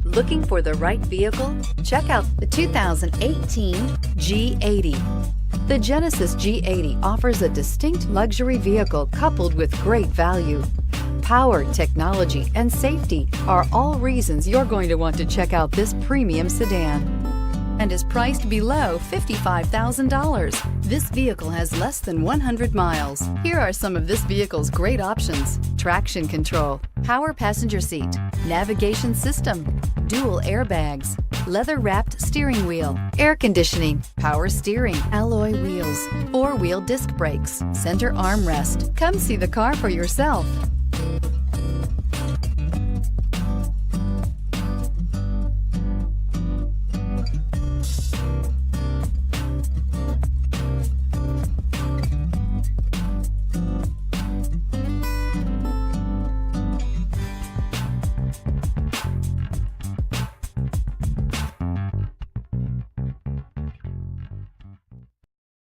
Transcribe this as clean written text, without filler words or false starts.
Looking for the right vehicle? Check out the 2018 G80. The Genesis G80 offers a distinct luxury vehicle coupled with great value. Power, technology, and safety are all reasons you're going to want to check out this premium sedan, and is priced below $55,000. This vehicle has less than 100 miles. Here are some of this vehicle's great options: traction control, power passenger seat, navigation system, dual airbags, leather-wrapped steering wheel, air conditioning, power steering, alloy wheels, four-wheel disc brakes, center armrest. Come see the car for yourself.